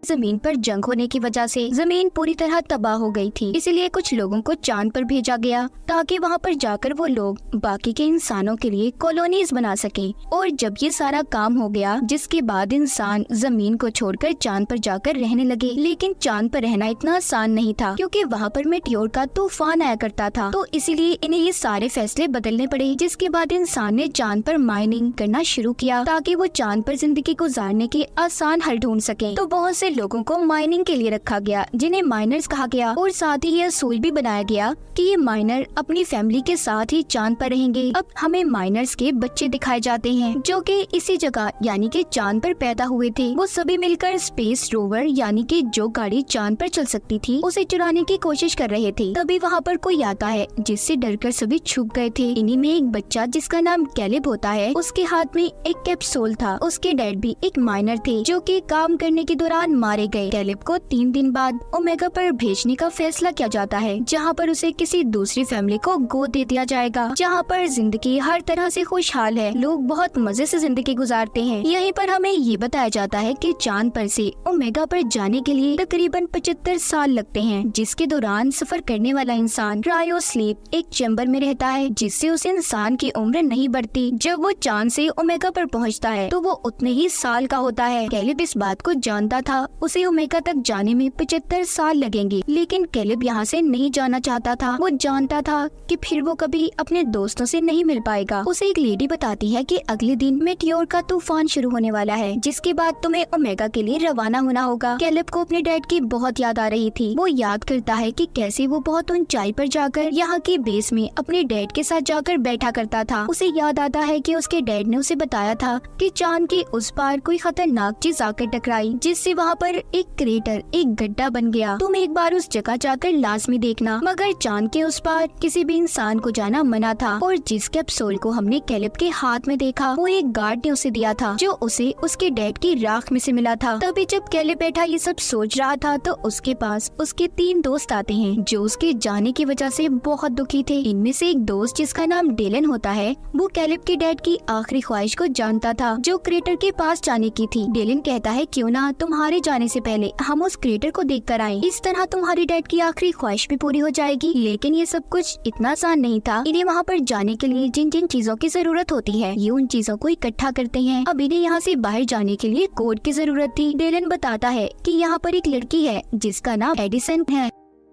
जमीन पर जंग होने की वजह से जमीन पूरी तरह तबाह हो गई थी। इसीलिए कुछ लोगों को चांद पर भेजा गया ताकि वहाँ पर जाकर वो लोग बाकी के इंसानों के लिए कॉलोनीज बना सके। और जब ये सारा काम हो गया, जिसके बाद इंसान जमीन को छोड़कर चांद पर जाकर रहने लगे। लेकिन चांद पर रहना इतना आसान नहीं था, क्योंकि वहाँ पर मेटियोर का तूफान आया करता था। तो इसीलिए इन्हें ये सारे फैसले बदलने पड़े। जिसके बाद इंसान ने चांद पर माइनिंग करना शुरू किया ताकि वो चांद पर जिंदगी गुजारने के आसान हल ढूंढ सके। तो बहुत से लोगों को माइनिंग के लिए रखा गया, जिन्हें माइनर्स कहा गया। और साथ ही यह असूल भी बनाया गया कि ये माइनर अपनी फैमिली के साथ ही चांद पर रहेंगे। अब हमें माइनर्स के बच्चे दिखाए जाते हैं जो कि इसी जगह यानी कि चांद पर पैदा हुए थे। वो सभी मिलकर स्पेस रोवर यानी कि जो गाड़ी चांद पर चल सकती थी उसे चुराने की कोशिश कर रहे थे। तभी वहाँ पर कोई आता है, जिससे डरकर सभी छुप गए थे। इन्हीं में एक बच्चा जिसका नाम कैलिब होता है, उसके हाथ में एक कैप्सूल था। उसके डैड भी एक माइनर थे जो कि काम करने के दौरान मारे गए। कैलिब को 3 दिन बाद ओमेगा पर भेजने का फैसला किया जाता है, जहाँ पर उसे किसी दूसरी फैमिली को गोद दे दिया जाएगा, जहाँ पर जिंदगी हर तरह से खुशहाल है। लोग बहुत मजे से जिंदगी गुजारते हैं। यहीं पर हमें ये बताया जाता है कि चांद पर से ओमेगा पर जाने के लिए तकरीबन 75 साल लगते हैं, जिसके दौरान सफर करने वाला इंसान क्रायो स्लीप एक चैम्बर में रहता है, जिससे उस इंसान की उम्र नहीं बढ़ती। जब वो चांद से ओमेगा पर पहुंचता है तो वो उतने ही साल का होता है। कैलिब इस बात को जानता था, उसे ओमेगा तक जाने में 75 साल लगेंगे। लेकिन कैलिब यहाँ से नहीं जाना चाहता था। वो जानता था कि फिर वो कभी अपने दोस्तों से नहीं मिल पाएगा। उसे एक लेडी बताती है कि अगले दिन मेटियोर का तूफान शुरू होने वाला है, जिसके बाद तुम्हें ओमेगा के लिए रवाना होना होगा। कैलिब को अपने डैड की बहुत याद आ रही थी। वो याद करता है कि कैसे वो बहुत ऊंचाई पर जाकर यहाँ की बेस में अपने डैड के साथ जाकर बैठा करता था। उसे याद आता है कि उसके डैड ने उसे बताया था कि चांद के उस पार कोई खतरनाक चीज आकर टकराई, जिससे वहाँ पर एक क्रेटर, एक गड्ढा बन गया। तुम एक बार उस जगह जाकर लाजमी देखना। मगर चांद के उस पार किसी भी इंसान को जाना मना था। और जिस कैप्सूल को हमने कैलिब के हाथ में देखा, वो एक गार्ड ने उसे दिया था, जो उसे उसके डैड की राख में से मिला था। तभी जब कैलिब बैठा ये सब सोच रहा था तो उसके पास उसके 3 दोस्त आते हैं, जो उसके जाने की वजह से बहुत दुखी थे। इनमें से एक दोस्त जिसका नाम डेलन होता है, वो कैलिब के डैड की आखिरी ख्वाहिश को जानता था, जो क्रेटर के पास जाने की थी। डेलन कहता है क्यों ना तुम्हारे जाने से पहले हम उस क्रेटर को देख कर आए, इस तरह तुम्हारे डैड की आखिरी ख्वाहिश भी पूरी हो जाएगी। लेकिन ये सब कुछ इतना आसान नहीं था। इन्हें वहाँ पर जाने के लिए जिन जिन चीजों की जरूरत होती है, ये उन चीजों को इकट्ठा करते हैं। अब इन्हें यहाँ से बाहर जाने के लिए कोड की जरूरत थी। डेलन बताता है कि यहाँ पर एक लड़की है जिसका नाम एडिसन है।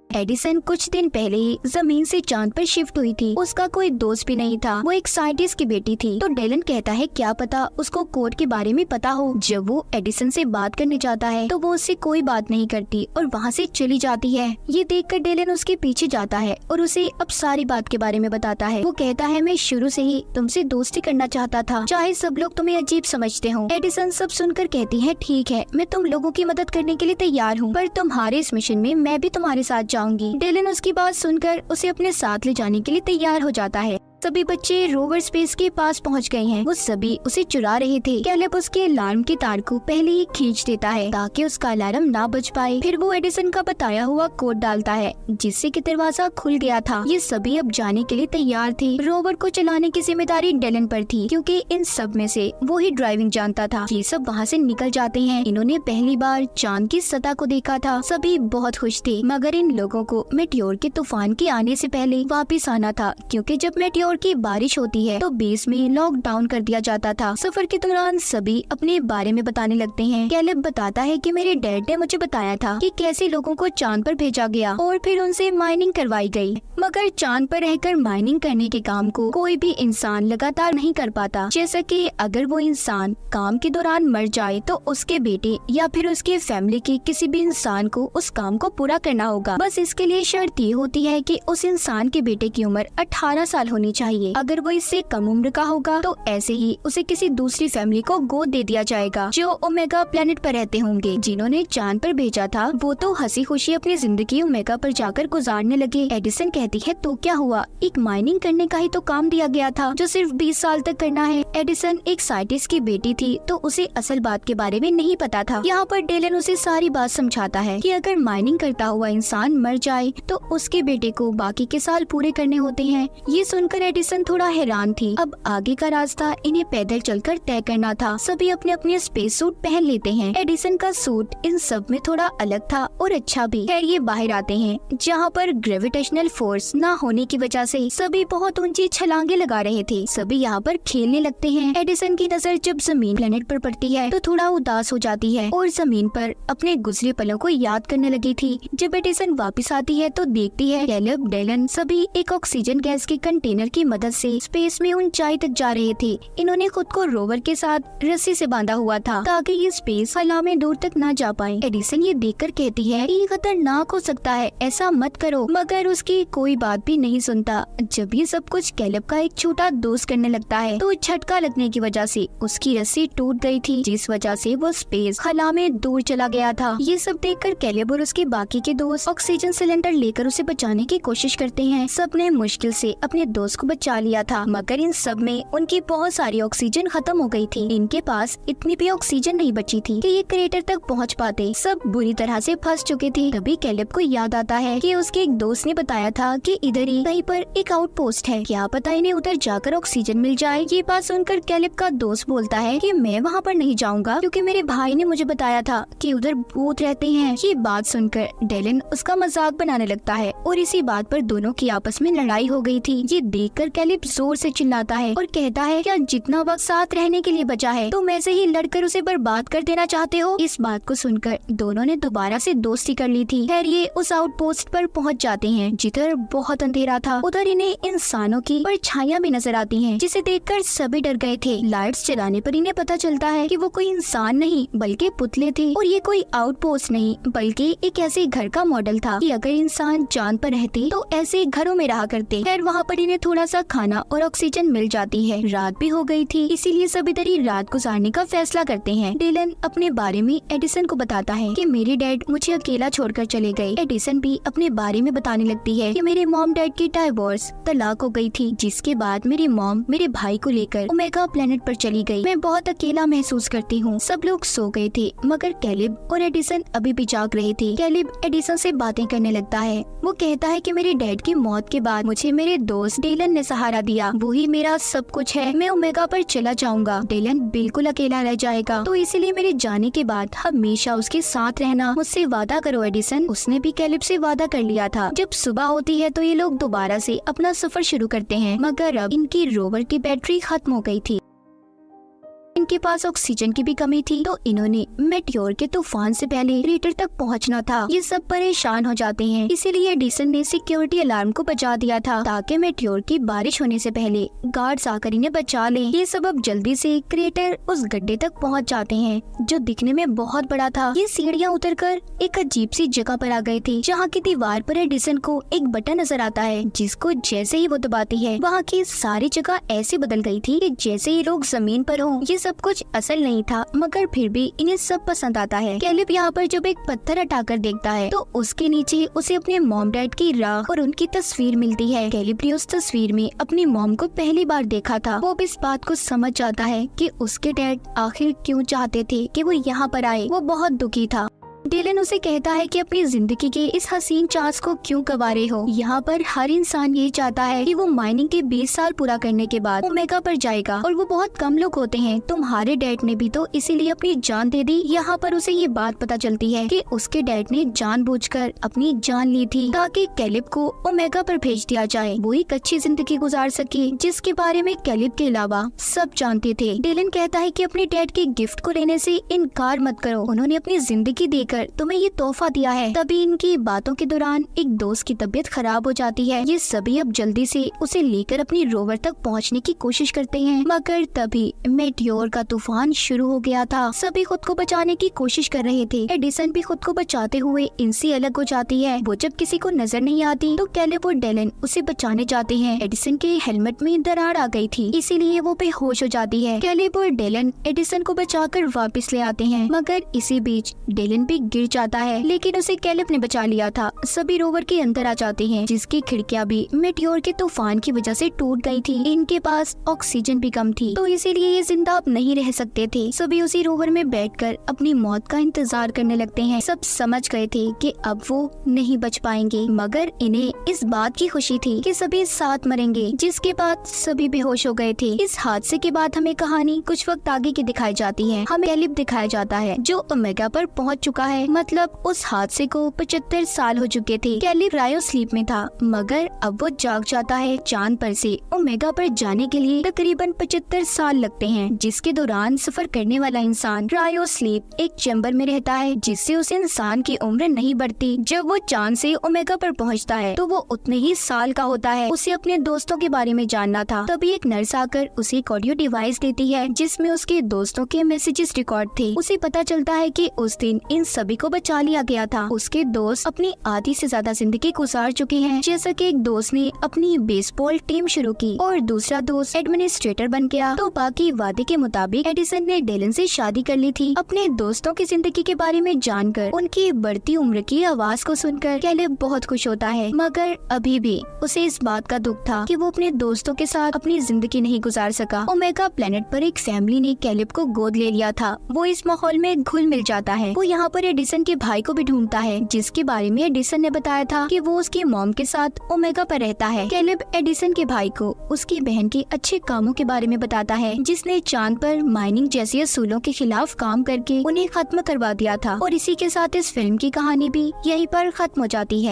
एडिसन कुछ दिन पहले ही जमीन से चांद पर शिफ्ट हुई थी। उसका कोई दोस्त भी नहीं था, वो एक साइंटिस्ट की बेटी थी। तो डेलन कहता है क्या पता उसको कोड के बारे में पता हो। जब वो एडिसन से बात करने जाता है तो वो उससे कोई बात नहीं करती और वहाँ से चली जाती है। ये देखकर डेलन उसके पीछे जाता है और उसे अब सारी बात के बारे में बताता है। वो कहता है मैं शुरू से ही तुमसे दोस्ती करना चाहता था, चाहे सब लोग तुम्हें अजीब समझते हो। एडिसन सब सुनकर कहती है ठीक है, मैं तुम लोगों की मदद करने के लिए तैयार हूँ, पर तुम्हारे इस मिशन में मैं भी तुम्हारे साथ जाऊंगी। डेलन उसकी बात सुनकर उसे अपने साथ ले जाने के लिए तैयार हो जाता है। सभी बच्चे रोवर स्पेस के पास पहुंच गए हैं। वो सभी उसे चुरा रहे थे। कैलिब उसके अलार्म की तार को पहले ही खींच देता है ताकि उसका अलार्म ना बज पाए। फिर वो एडिसन का बताया हुआ कोड डालता है, जिससे कि दरवाजा खुल गया था। ये सभी अब जाने के लिए तैयार थे। रोवर को चलाने की जिम्मेदारी डेलन पर थी, क्योंकि इन सब में से वो ही ड्राइविंग जानता था। ये सब वहाँ से निकल जाते हैं। इन्होंने पहली बार चांद की सतह को देखा था। सभी बहुत खुश थे, मगर इन लोगों को मेटियोर के तूफान के आने से पहले वापिस आना था, क्योंकि जब मेटियोर की बारिश होती है तो बेस में लॉकडाउन कर दिया जाता था। सफर के दौरान सभी अपने बारे में बताने लगते हैं। कैलिब बताता है कि मेरे डैड ने मुझे बताया था कि कैसे लोगों को चांद पर भेजा गया और फिर उनसे माइनिंग करवाई गई। मगर चांद पर रहकर माइनिंग करने के काम को कोई भी इंसान लगातार नहीं कर पाता। जैसा कि अगर वो इंसान काम के दौरान मर जाए तो उसके बेटे या फिर उसके फैमिली के किसी भी इंसान को उस काम को पूरा करना होगा। बस इसके लिए शर्त ये होती है कि उस इंसान के बेटे की उम्र 18 साल होनी चाहिए। अगर वो इससे कम उम्र का होगा तो ऐसे ही उसे किसी दूसरी फैमिली को गोद दे दिया जाएगा, जो ओमेगा प्लेनेट पर रहते होंगे। जिन्होंने चांद पर भेजा था वो तो हंसी खुशी अपनी जिंदगी ओमेगा पर जाकर गुजारने लगे। एडिसन कहती है तो क्या हुआ, एक माइनिंग करने का ही तो काम दिया गया था जो सिर्फ 20 साल तक करना है। एडिसन एक साइंटिस्ट की बेटी थी तो उसे असल बात के बारे में नहीं पता था। यहाँ पर डेलन उसे सारी बात समझाता है कि अगर माइनिंग करता हुआ इंसान मर जाए तो उसके बेटे को बाकी के साल पूरे करने होते हैं। ये सुनकर एडिसन थोड़ा हैरान थी। अब आगे का रास्ता इन्हें पैदल चलकर तय करना था। सभी अपने अपने स्पेस सूट पहन लेते हैं। एडिसन का सूट इन सब में थोड़ा अलग था और अच्छा भी। खैर ये बाहर आते हैं जहाँ पर ग्रेविटेशनल फोर्स न होने की वजह से सभी बहुत ऊंची छलांगे लगा रहे थे। सभी यहाँ पर खेलने लगते हैं। एडिसन की नजर जब जमीन प्लेनेट पर पड़ती है तो थोड़ा उदास हो जाती है और जमीन पर अपने गुजरे पलों को याद करने लगी थी। जब एडिसन वापस आती है तो देखती है कैलेब, डेलन सभी एक ऑक्सीजन गैस के कंटेनर की मदद से स्पेस में ऊंचाई तक जा रहे थे। इन्होंने खुद को रोवर के साथ रस्सी से बांधा हुआ था ताकि ये स्पेस हवा में दूर तक न जा पाए। एडिसन ये देखकर कहती है ये खतरनाक हो सकता है, ऐसा मत करो, मगर उसकी कोई बात भी नहीं सुनता। जब ये सब कुछ कैलेब का एक छोटा दोस्त करने लगता है तो झटका लगने की वजह से उसकी रस्सी टूट गई थी, जिस वजह से वो स्पेस खला में दूर चला गया था। ये सब देखकर कैलेब और उसके बाकी के दोस्त ऑक्सीजन सिलेंडर लेकर उसे बचाने की कोशिश करते हैं। सबने मुश्किल से अपने दोस्त को बचा लिया था, मगर इन सब में उनकी बहुत सारी ऑक्सीजन खत्म हो गई थी। इनके पास इतनी भी ऑक्सीजन नहीं बची थी कि ये क्रेटर तक पहुंच पाते। सब बुरी तरह से फंस चुके थे। तभी कैलेब को याद आता है कि उसके एक दोस्त ने बताया था कि इधर ही कहीं पर एक आउटपोस्ट है, क्या पता इन्हें उधर जाकर ऑक्सीजन मिल जाए। ये बात सुनकर कैलेब का दोस्त बोलता है कि मैं वहाँ पर नहीं जाऊँगा क्योंकि मेरे भाई ने मुझे बताया था कि उधर भूत रहते हैं। ये बात सुनकर डेलन उसका मजाक बनाने लगता है और इसी बात पर दोनों की आपस में लड़ाई हो गई थी। ये देखकर कैलेब जोर से चिल्लाता है और कहता है क्या जितना वक्त साथ रहने के लिए बचा है तुम ऐसे ही लड़कर उसे बर्बाद कर देना चाहते हो। इस बात को सुनकर दोनों ने दोबारा से दोस्ती कर ली थी। खैर ये उस आउटपोस्ट पर पहुंच जाते हैं जिधर बहुत अंधेरा था। उधर इन्हें इंसानों की परछाइयां भी नजर आती हैं, जिसे देखकर सभी डर गए थे। लाइट्स जलाने पर इन्हें पता चलता है कि वो कोई इंसान नहीं बल्कि पुतले थे और ये कोई आउटपोस्ट नहीं बल्कि एक ऐसे घर का मॉडल था कि अगर इंसान चांद पर रहते तो ऐसे घरों में रहा करते। खैर वहाँ पर इन्हें थोड़ा सा खाना और ऑक्सीजन मिल जाती है। रात भी हो गई थी, इसीलिए सभी इधर ही रात गुजारने का फैसला करते हैं। डेलन अपने बारे में एडिसन को बताता है कि मेरे डैड मुझे अकेला छोड़कर चले गए। एडिसन भी अपने बारे में बताने लगती है कि मेरे मॉम डैड की डाइवोर्स तलाक हो गई थी, जिसके बाद मेरी मॉम मेरे भाई को लेकर ओमेगा प्लेनेट पर चली गई। मैं बहुत अकेला महसूस करती हूँ। सब लोग सो गए थे मगर कैलेब और एडिसन अभी भी जाग रहे थे। कैलेब एडिसन से बातें करने लगता है। वो कहता है कि मेरे डैड की मौत के बाद मुझे मेरे दोस्त डेलन ने सहारा दिया, वो ही मेरा सब कुछ है। मैं ओमेगा पर चला जाऊंगा, डेलन बिल्कुल अकेला रह जाएगा, तो इसीलिए मेरे जाने के बाद हमेशा उसके साथ रहना। मुझसे वादा करो एडिसन। उसने भी कैलेब से वादा कर लिया था। जब सुबह होती है तो ये लोग दोबारा से अपना सफर शुरू करते हैं, मगर अब इनकी रोवर की बैटरी खत्म हो गई थी। इनके पास ऑक्सीजन की भी कमी थी, तो इन्होंने मेटियोर के तूफान से पहले क्रेटर तक पहुंचना था। ये सब परेशान हो जाते हैं, इसीलिए एडिसन ने सिक्योरिटी अलार्म को बजा दिया था ताकि मेटियोर की बारिश होने से पहले गार्ड्स आकर इन्हें बचा लें। ये सब अब जल्दी से क्रेटर उस गड्ढे तक पहुंच जाते हैं जो दिखने में बहुत बड़ा था। ये सीढ़ियाँ उतरकर एक अजीब सी जगह पर आ गए थे, जहाँ की दीवार पर एडिसन को एक बटन नजर आता है, जिसको जैसे ही वो दबाती है वहाँ की सारी जगह ऐसे बदल गई थी कि जैसे ही लोग जमीन पर हों। ये सब कुछ असल नहीं था, मगर फिर भी इन्हें सब पसंद आता है। कैलेब यहाँ पर जब एक पत्थर हटाकर देखता है तो उसके नीचे उसे अपने मॉम डैड की राख और उनकी तस्वीर मिलती है। कैलेब ने उस तस्वीर में अपनी मॉम को पहली बार देखा था। वो इस बात को समझ जाता है कि उसके डैड आखिर क्यों चाहते थे कि वो यहाँ पर आए। वो बहुत दुखी था। डेलन उसे कहता है कि अपनी जिंदगी के इस हसीन चांस को क्यों गंवा रहे हो। यहाँ पर हर इंसान यही चाहता है कि वो माइनिंग के 20 साल पूरा करने के बाद ओमेगा पर जाएगा, और वो बहुत कम लोग होते हैं। तुम्हारे डैड ने भी तो इसीलिए अपनी जान दे दी। यहाँ पर उसे ये बात पता चलती है कि उसके डैड ने जानबूझकर अपनी जान ली थी ताकि कैलेब को ओमेगा पर भेज दिया जाए, वो एक अच्छी जिंदगी गुजार सके, जिसके बारे में कैलेब के अलावा सब जानते थे। डेलन कहता है कि अपने डैड के गिफ्ट को लेने से इनकार मत करो, उन्होंने अपनी जिंदगी देकर तुम्हें ये तोहफा दिया है। तभी इनकी बातों के दौरान एक दोस्त की तबीयत खराब हो जाती है। ये सभी अब जल्दी से उसे लेकर अपनी रोवर तक पहुंचने की कोशिश करते हैं, मगर तभी मेटियोर का तूफान शुरू हो गया था। सभी खुद को बचाने की कोशिश कर रहे थे। एडिसन भी खुद को बचाते हुए इनसे अलग हो जाती है। वो जब किसी को नजर नहीं आती तो कैलेब और डेलन उसे बचाने जाते हैं। एडिसन के हेलमेट में दरार आ गई थी, इसीलिए वो बेहोश हो जाती है। कैलेब और डेलन एडिसन को बचाकर वापस ले आते हैं, मगर इसी बीच डेलन भी गिर जाता है, लेकिन उसे कैलिब ने बचा लिया था। सभी रोवर के अंदर आ जाते हैं, जिसकी खिड़कियां भी मेटियोर के तूफान की वजह से टूट गई थी। इनके पास ऑक्सीजन भी कम थी, तो इसीलिए ये जिंदा अब नहीं रह सकते थे। सभी उसी रोवर में बैठकर अपनी मौत का इंतजार करने लगते हैं। सब समझ गए थे कि अब वो नहीं बच पाएंगे, मगर इन्हें इस बात की खुशी थी कि सभी साथ मरेंगे, जिसके बाद सभी बेहोश हो गए थे। इस हादसे के बाद हमें कहानी कुछ वक्त आगे की दिखाई जाती है। हमें कैलिब दिखाया जाता है जो ओमेगा पर पहुंच चुका है। मतलब उस हादसे को 75 साल हो चुके थे। कैलिब क्रायो स्लीप में था, मगर अब वो जाग जाता है। चांद पर से ओमेगा पर जाने के लिए तकरीबन 75 साल लगते हैं, जिसके दौरान सफर करने वाला इंसान क्रायो स्लीप एक चैम्बर में रहता है, जिससे उस इंसान की उम्र नहीं बढ़ती। जब वो चांद से ओमेगा पर पहुंचता है तो वो उतने ही साल का होता है। उसे अपने दोस्तों के बारे में जानना था। तभी एक नर्स आकर उसे एक ऑडियो डिवाइस देती है, जिसमें उसके दोस्तों के मैसेजेस रिकॉर्ड थे। उसे पता चलता है कि उस दिन इन सभी को बचा लिया गया था। उसके दोस्त अपनी आधी से ज्यादा जिंदगी गुजार चुके हैं। जैसा कि एक दोस्त ने अपनी बेसबॉल टीम शुरू की और दूसरा दोस्त एडमिनिस्ट्रेटर बन गया, तो बाकी वादे के मुताबिक एडिसन ने डेलन से शादी कर ली थी। अपने दोस्तों की जिंदगी के बारे में जानकर, उनकी बढ़ती उम्र की आवाज को सुनकर कैलिब बहुत खुश होता है, मगर अभी भी उसे इस बात का दुख था कि वो अपने दोस्तों के साथ अपनी जिंदगी नहीं गुजार सका। ओमेगा प्लेनेट पर एक फैमिली ने कैलिब को गोद ले लिया था। वो इस माहौल में घुल मिल जाता है। वो यहाँ पर एडिसन के भाई को भी ढूंढता है, जिसके बारे में एडिसन ने बताया था कि वो उसकी मॉम के साथ ओमेगा पर रहता है। कैलिब एडिसन के भाई को उसकी बहन के अच्छे कामों के बारे में बताता है, जिसने चांद पर माइनिंग जैसी असूलों के खिलाफ काम करके उन्हें खत्म करवा दिया था। और इसी के साथ इस फिल्म की कहानी भी यहीं पर खत्म हो जाती है।